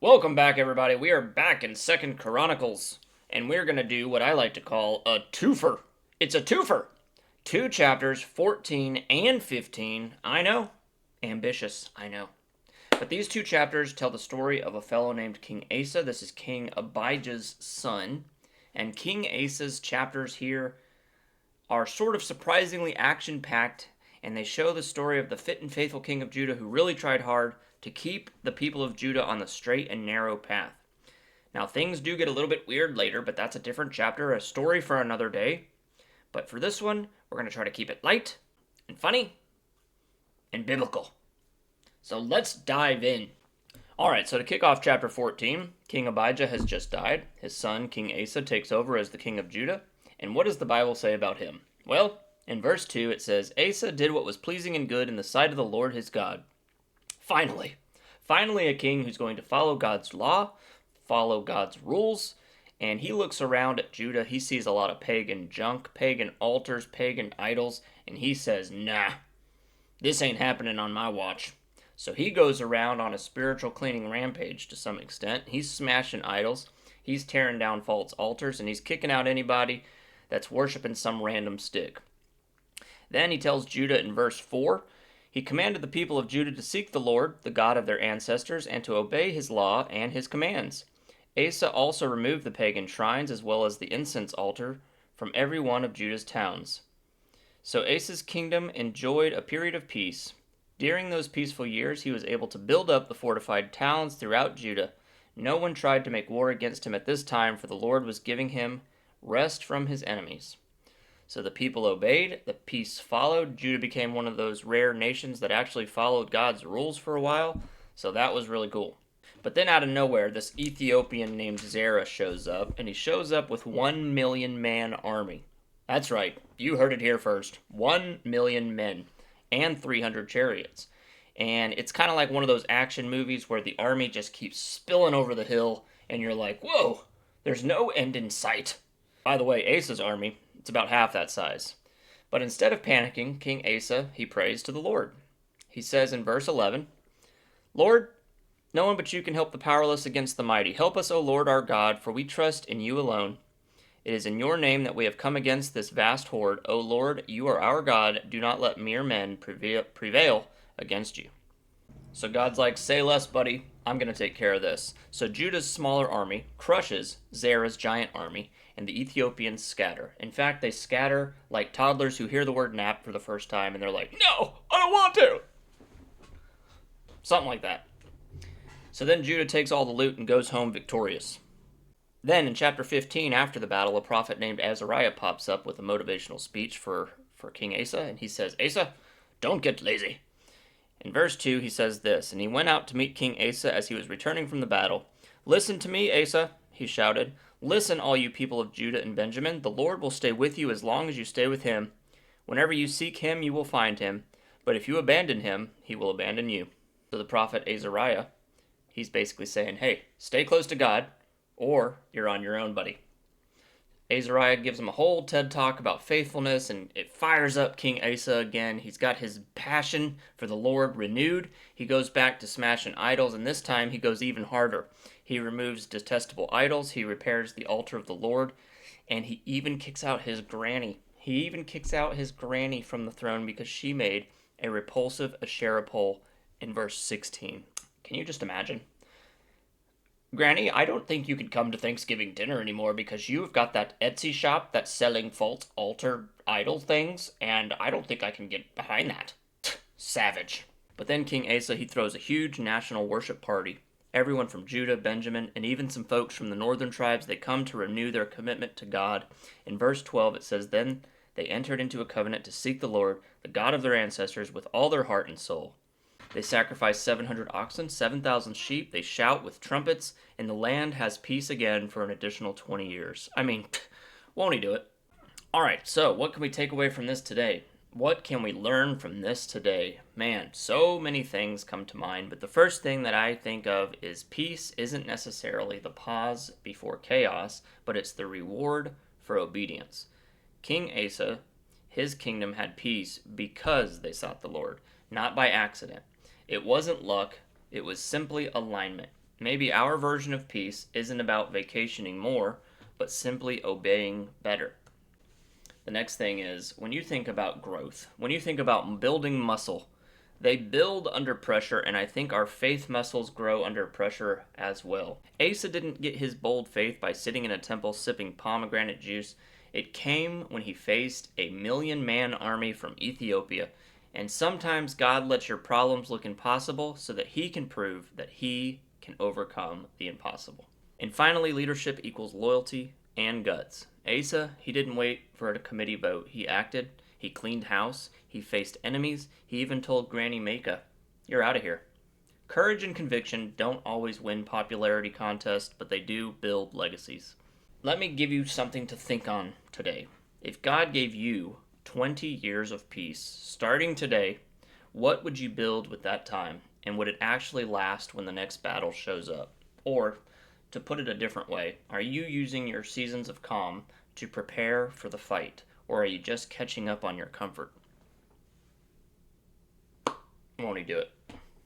Welcome back, everybody. We are back in Second Chronicles, and we're going to do what I like to call a twofer. It's a twofer. Two chapters, 14 and 15. I know. Ambitious, I know. But these two chapters tell the story of a fellow named King Asa. This is King Abijah's son. And King Asa's chapters here are sort of surprisingly action-packed, and they show the story of the fit and faithful king of Judah who really tried hard to keep the people of Judah on the straight and narrow path. Now, things do get a little bit weird later, but that's a different chapter, a story for another day. But for this one, we're going to try to keep it light and funny and biblical. So let's dive in. Alright, so to kick off chapter 14, King Abijah has just died. His son, King Asa, takes over as the king of Judah. And what does the Bible say about him? Well, in verse 2 it says, Asa did what was pleasing and good in the sight of the Lord his God. Finally a king who's going to follow God's law, follow God's rules, and he looks around at Judah. He sees a lot of pagan junk, pagan altars, pagan idols, and he says, nah, this ain't happening on my watch. So he goes around on a spiritual cleaning rampage to some extent. He's smashing idols, he's tearing down false altars, and he's kicking out anybody that's worshiping some random stick. Then he tells Judah in verse 4, he commanded the people of Judah to seek the Lord, the God of their ancestors, and to obey his law and his commands. Asa also removed the pagan shrines as well as the incense altar from every one of Judah's towns. So Asa's kingdom enjoyed a period of peace. During those peaceful years, he was able to build up the fortified towns throughout Judah. No one tried to make war against him at this time, for the Lord was giving him rest from his enemies. So the people obeyed, the peace followed. Judah became one of those rare nations that actually followed God's rules for a while, so that was really cool. But then out of nowhere, this Ethiopian named Zerah shows up, and he shows up with 1 million man army. That's right, you heard it here first. 1 million men, and 300 chariots. And it's kind of like one of those action movies where the army just keeps spilling over the hill, and you're like, whoa, there's no end in sight. By the way, Asa's army, it's about half that size. But instead of panicking, King Asa, he prays to the Lord. He says in verse 11, Lord, no one but you can help the powerless against the mighty. Help us, O Lord our God, for we trust in you alone. It is in your name that we have come against this vast horde. O Lord, you are our God. Do not let mere men prevail against you. So God's like, say less, buddy. I'm going to take care of this. So Judah's smaller army crushes Zerah's giant army, and the Ethiopians scatter. In fact, they scatter like toddlers who hear the word nap for the first time, and they're like, no, I don't want to. Something like that. So then Judah takes all the loot and goes home victorious. Then in chapter 15, after the battle, a prophet named Azariah pops up with a motivational speech for King Asa, and he says, Asa, don't get lazy. In verse 2, he says this, and he went out to meet King Asa as he was returning from the battle. Listen to me, Asa, he shouted. Listen, all you people of Judah and Benjamin. The Lord will stay with you as long as you stay with him. Whenever you seek him, you will find him. But if you abandon him, he will abandon you. So the prophet Azariah, he's basically saying, hey, stay close to God, or you're on your own, buddy. Azariah gives him a whole TED talk about faithfulness, and it fires up King Asa again. He's got his passion for the Lord renewed. He goes back to smashing idols, and this time he goes even harder. He removes detestable idols, he repairs the altar of the Lord, and he even kicks out his granny. He even kicks out his granny from the throne because she made a repulsive Asherah pole in verse 16. Can you just imagine? Granny, I don't think you can come to Thanksgiving dinner anymore because you've got that Etsy shop that's selling false altar idol things, and I don't think I can get behind that. Savage. But then King Asa, he throws a huge national worship party. Everyone from Judah, Benjamin, and even some folks from the northern tribes, they come to renew their commitment to God. In verse 12 it says, Then they entered into a covenant to seek the Lord, the God of their ancestors, with all their heart and soul. They sacrifice 700 oxen, 7,000 sheep, they shout with trumpets, and the land has peace again for an additional 20 years. I mean, won't he do it? Alright, so what can we take away from this today? What can we learn from this today? Man, so many things come to mind, but the first thing that I think of is peace isn't necessarily the pause before chaos, but it's the reward for obedience. King Asa, his kingdom had peace because they sought the Lord, not by accident. It wasn't luck, it was simply alignment. Maybe our version of peace isn't about vacationing more, but simply obeying better. The next thing is when you think about growth, when you think about building muscle, they build under pressure, and I think our faith muscles grow under pressure as well. Asa didn't get his bold faith by sitting in a temple sipping pomegranate juice. It came when he faced a 1,000,000-man army from Ethiopia. And sometimes God lets your problems look impossible so that he can prove that he can overcome the impossible. And finally, leadership equals loyalty and guts. Asa, he didn't wait for a committee vote. He acted. He cleaned house. He faced enemies. He even told Granny Maka, "You're out of here." Courage and conviction don't always win popularity contests, but they do build legacies. Let me give you something to think on today. If God gave you 20 years of peace starting today, what would you build with that time? And would it actually last when the next battle shows up? Or, to put it a different way, are you using your seasons of calm to prepare for the fight? Or are you just catching up on your comfort? Won't he do it?